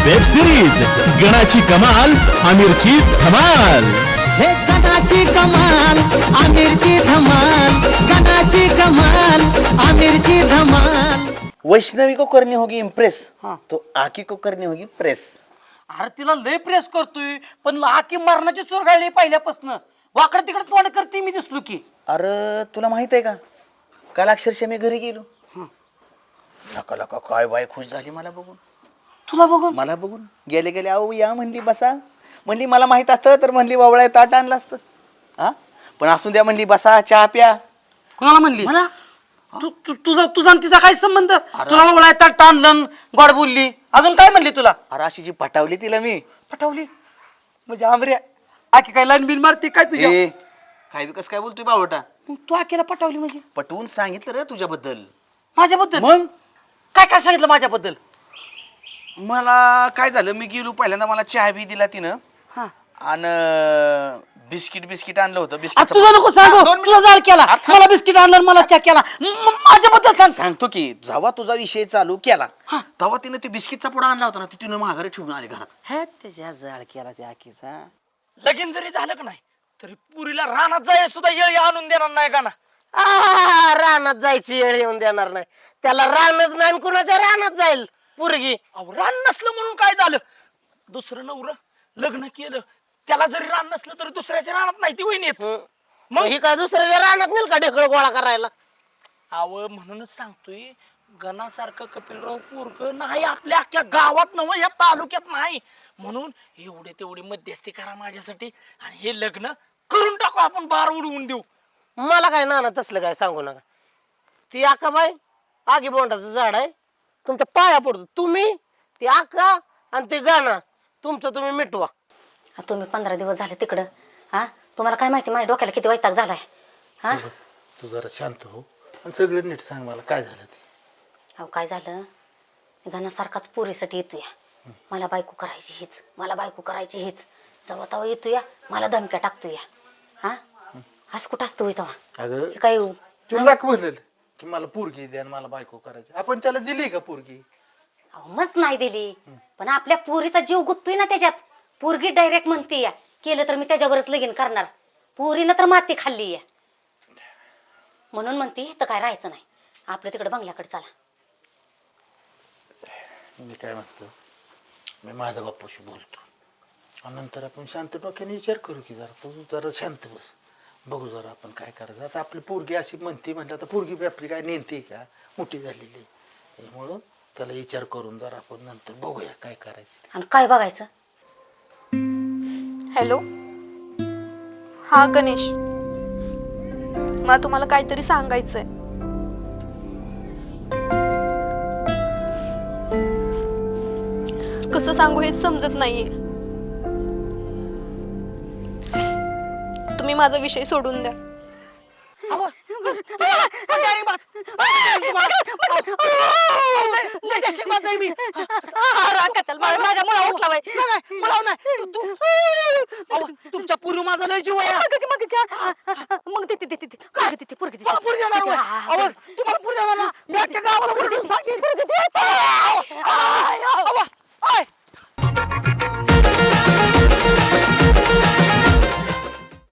Web series गणाची कमाल आमिरची धमाल. हे गणाची कमाल आमिरची धमाल, गणाची कमाल आमिरची धमाल. वैष्णवी को करनी होगी इम्प्रेस हाँ. तो आकी को करनी होगी प्रेस. अरे तिला लय प्रेस करतोय पण आकी मरणाची चोर गाळली पहिल्यापासून. वाकड तिकडे तोंड करते मी दिसलो की. अरे तुला माहित आहे का काल अक्षरशः मी घरी गेलो. लका लका काय बाय खुश झाली मला बघून. तुला बघून मला बघून गेले गेले अहो या म्हणली बसा. म्हणली मला माहित असतं तर म्हणली वावळा ताट आणलं असतं. हा पण असून द्या म्हणली बसा चहा प्या. कुणाला म्हणली? मला तुझा आणि तिचा काय संबंध? तुला ओळायता टाणलं गोड बोलली. अजून काय म्हणली तुला? अरे अशी जी पटावली तिला मी. पटवली म्हणजे आमरे आकी काय लाईन बिन मारते काय तुझ्या? ए, काय विकस काय बोलतोय बावटा. मग तू आकीला पटवली म्हणजे पटवून सांगितलं रे तुझ्याबद्दल. माझ्याबद्दल? मग काय काय सांगितलं माझ्याबद्दल? मला काय झालं मी गेलो पहिल्यांदा मला चहा बी दिला तिनं हा. आणि बिस्किट आणलं होतं. आता बिस्किट तुझा नको सांगू. तुझा जाळ केला मला बिस्किट आणलं आणि मला चहा केला. माझ्याबद्दल सांग. सांगतो की जेव्हा तुझा विषय चालू केला तेव्हा तिने ते बिस्किटचा पुडा आणला होता ना ती तिनं माघारी ठेवून आली घरात. हे त्याच्या जाळ केला त्या आकीचा. लगीन जरी झालं का नाही तरी पुरीला रानात जाय सुद्धा येळ आणून देणार नाही का ना? रानात जायची वेळ येऊन देणार नाही. त्याला रानच नाही कुणाच्या रानात जाईल पोरगी. अहो रान नसलं म्हणून काय झालं? दुसरं नवरं लग्न केलं त्याला जरी रान नसलं तरी दुसऱ्याच्या रानात नाही ती वहिनी येत. मग ही काय दुसऱ्याच्या रानात नेल का ढेकळ गोळा करायला? अहो म्हणूनच सांगतोय गणासारखं कपिलराव पोरग नाही आपल्या अख्ख्या गावात नव या तालुक्यात नाही. म्हणून एवढे तेवढी मध्यस्थी करा माझ्यासाठी आणि हे लग्न करून टाकू आपण. बार उडवून देऊ. मला काय नाना तसलं काय सांगू नका. ती आका बाई आगी बोंडाचं झाड आहे. तुमच्या पाया पडतो. तुम्ही ती आका आणि ते गाणं तुमचं तुम्ही मिटवा. तुम्ही 15 दिवस झाले तिकडं. हा तुम्हाला काय माहिती माझ्या डोक्याला किती वैताग झालाय. हा तू जरा शांत हो आणि सगळं नीट सांग मला काय झालं ते. अहो काय झालं गाण्यासारखाच पोरीसाठी येतोय. मला बायको करायची हीच, मला बायको करायची हीच. जेव्हा तेव्हा येतोय मला धमक्या टाकतोय. हा असं कुठं असतं होय तेव्हा? अगं हे काय तुला म्हणलं की मला पोरगी द्या आणि मला बायको करायची. आपण त्याला दिली का पोरगी? अहो मच नाही दिली पण आपल्या पोरीचा जीव गुत्तोय ना त्याच्यात. पोरगी डायरेक्ट म्हणते या केलं तर मी त्याच्यावरच लगीन करणार. पोरीनं तर माती खाल्ली या म्हणून म्हणते तर काय राहायचं नाही आपलं तिकडे बंगल्याकडे चला. मी काय म्हणतो मी माझ्या बाप्पाशी बोलतो आणि नंतर आपण शांत डोक्याने विचार करू की जरा तू जरा शांत बस. बघू जरा आपण काय करायचं. आता आपली पोरगी अशी म्हणते म्हटलं तर पोरगी बी आपली काय नेमते का मोठी झालेली. त्यामुळं त्याला विचार करून जरा आपण नंतर बघूया काय करायचं. आणि काय बघायचं. हॅलो हा गणेश, मला तुम्हाला काहीतरी सांगायचंय. कसं सांगू हेच समजत नाहीये. तुम्ही माझा विषय सोडून द्या. तुमच्या पूर्वी माझा लय जीव आहे. मग देते पोरगी देते. तुम्हाला पुढे जाणार ना मी अख्ख्या गावाला बोलून सांगेन.